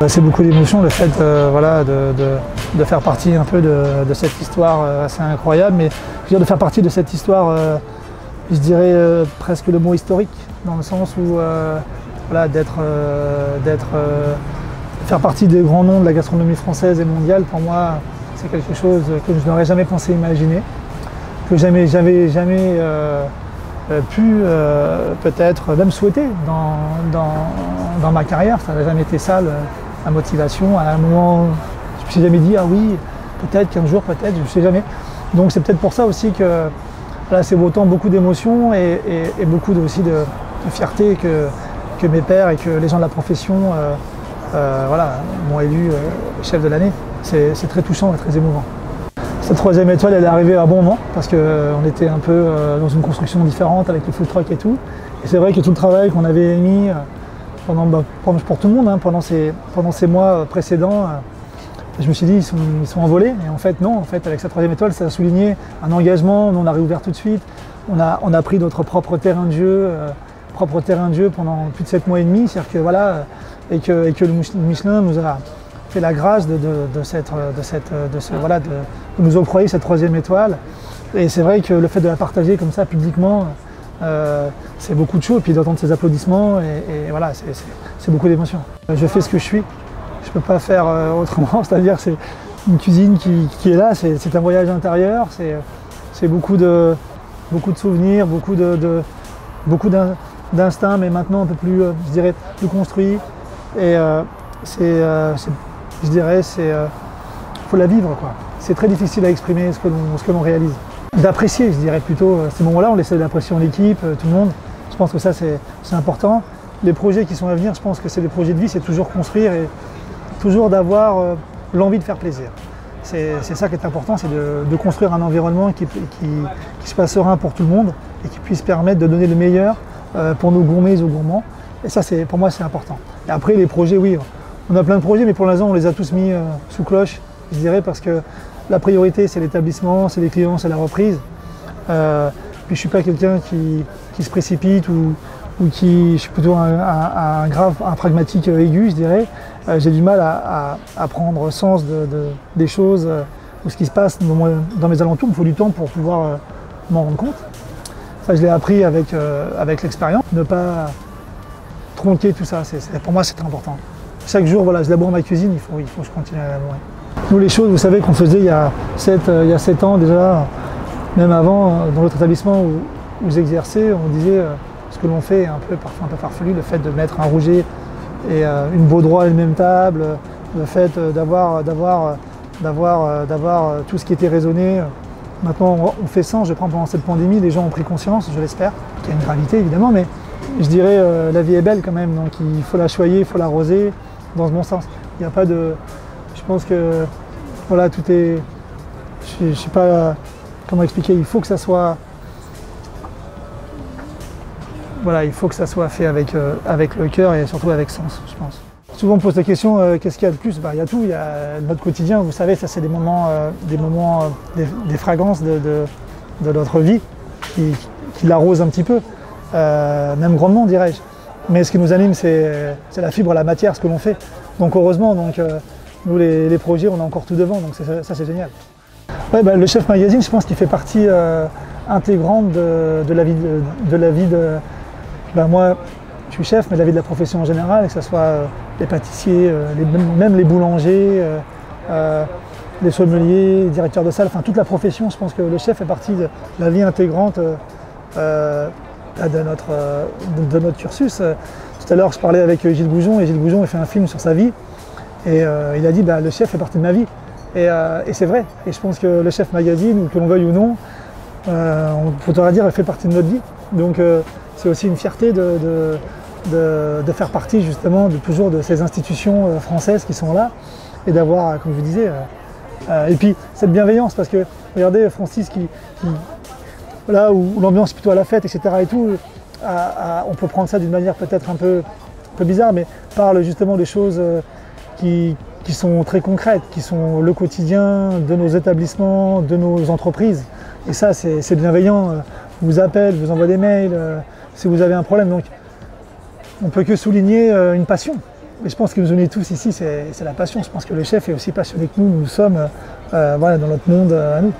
C'est beaucoup d'émotions, le fait voilà, de faire partie un peu de cette histoire assez incroyable, mais je veux dire, de faire partie de cette histoire, je dirais presque le mot historique, dans le sens où voilà, faire partie des grands noms de la gastronomie française et mondiale, pour moi, c'est quelque chose que je n'aurais jamais pensé imaginer, que j'avais jamais pu peut-être même souhaiter dans ma carrière. Ça n'a jamais été ça la motivation. À un moment, je ne me suis jamais dit, ah oui, peut-être qu'un jour, peut-être, je ne sais jamais. Donc c'est peut-être pour ça aussi que là, c'est autant beaucoup d'émotions et beaucoup aussi de fierté que mes pairs et que les gens de la profession voilà, m'ont élu chef de l'année. C'est très touchant et très émouvant. Cette troisième étoile, elle est arrivée à un bon moment parce qu'on était un peu dans une construction différente avec le food truck et tout. Et c'est vrai que tout le travail qu'on avait mis pour tout le monde, hein, pendant ces mois précédents, je me suis dit ils sont envolés. Et en fait non, en fait avec cette troisième étoile, ça a souligné un engagement. Nous, on a réouvert tout de suite. On a pris notre propre terrain de jeu pendant plus de 7 mois et demi. C'est-à-dire que voilà, et que le Michelin nous a fait la grâce de nous octroyer cette troisième étoile. Et c'est vrai que le fait de la partager comme ça publiquement, c'est beaucoup de choses. Et puis d'entendre ces applaudissements, et voilà, c'est beaucoup d'émotions. Je fais ce que je suis. Je ne peux pas faire autrement. C'est-à-dire c'est une cuisine qui est là. C'est un voyage intérieur. C'est beaucoup de souvenirs, beaucoup d'instinct, mais maintenant un peu plus, je dirais, plus construit. Et je dirais, faut la vivre, quoi. C'est très difficile à exprimer ce que l'on réalise. D'apprécier, je dirais plutôt, ces moments-là, on essaie d'apprécier en équipe, tout le monde. Je pense que ça, c'est important. Les projets qui sont à venir, je pense que c'est des projets de vie, c'est toujours construire et toujours d'avoir l'envie de faire plaisir. C'est ça qui est important, c'est de construire un environnement qui soit serein pour tout le monde et qui puisse permettre de donner le meilleur pour nos gourmets et aux gourmands. Et ça, pour moi, c'est important. Et après, les projets, oui, on a plein de projets, mais pour l'instant, on les a tous mis sous cloche, je dirais, parce que la priorité, c'est l'établissement, c'est les clients, c'est la reprise. Puis je ne suis pas quelqu'un qui se précipite ou je suis plutôt un pragmatique aigu, je dirais. J'ai du mal à prendre sens des choses ou ce qui se passe dans mes alentours. Il me faut du temps pour pouvoir m'en rendre compte. Ça, je l'ai appris avec l'expérience. Ne pas tronquer tout ça, pour moi, c'est très important. Chaque jour, voilà, je laboure ma cuisine, il faut que je continue à labourer. Nous, les choses, vous savez, qu'on faisait il y a 7 ans déjà, même avant, dans notre établissement où j'exerçais, on disait ce que l'on fait parfois un peu farfelu, le fait de mettre un rouget et une baudroie à une même table, le fait d'avoir tout ce qui était raisonné. Maintenant, on fait sans, je prends pendant cette pandémie, les gens ont pris conscience, je l'espère, qu'il y a une gravité évidemment, mais je dirais la vie est belle quand même, donc il faut la choyer, il faut l'arroser dans ce bon sens. Il n'y a pas de... Je pense que voilà, tout est... Je ne sais pas comment expliquer, il faut que ça soit... Voilà, il faut que ça soit fait avec le cœur et surtout avec sens, je pense. Souvent on me pose la question, qu'est-ce qu'il y a de plus? Il y a tout, il y a notre quotidien, vous savez, ça c'est des moments, des fragrances de notre vie qui l'arrosent un petit peu, même grandement dirais-je. Mais ce qui nous anime, c'est la fibre, la matière, ce que l'on fait. Donc heureusement, nous les projets, on a encore tout devant, donc ça c'est génial. Ouais, le Chef Magazine, je pense qu'il fait partie intégrante de la vie de... moi, je suis chef, mais de la vie de la profession en général, que ce soit les pâtissiers, même les boulangers, les sommeliers, les directeurs de salle, enfin toute la profession. Je pense que le chef fait partie de la vie intégrante de notre cursus. Tout à l'heure, je parlais avec Gilles Goujon, et Gilles Goujon a fait un film sur sa vie, et il a dit le chef fait partie de ma vie. Et c'est vrai. Et je pense que le Chef Magazine, que l'on veuille ou non, on pourra dire, elle fait partie de notre vie. Donc c'est aussi une fierté de faire partie justement toujours de ces institutions françaises qui sont là, et d'avoir, comme je vous disais, et puis cette bienveillance, parce que regardez Francis là où l'ambiance est plutôt à la fête, etc. et tout, on peut prendre ça d'une manière peut-être un peu bizarre, mais parle justement des choses qui sont très concrètes, qui sont le quotidien de nos établissements, de nos entreprises. Et ça, c'est bienveillant. Vous appelle, vous envoie des mails si vous avez un problème. Donc, on ne peut que souligner une passion. Mais je pense que nous unit tous ici, c'est la passion. Je pense que le chef est aussi passionné que nous, nous sommes voilà, dans notre monde à nous.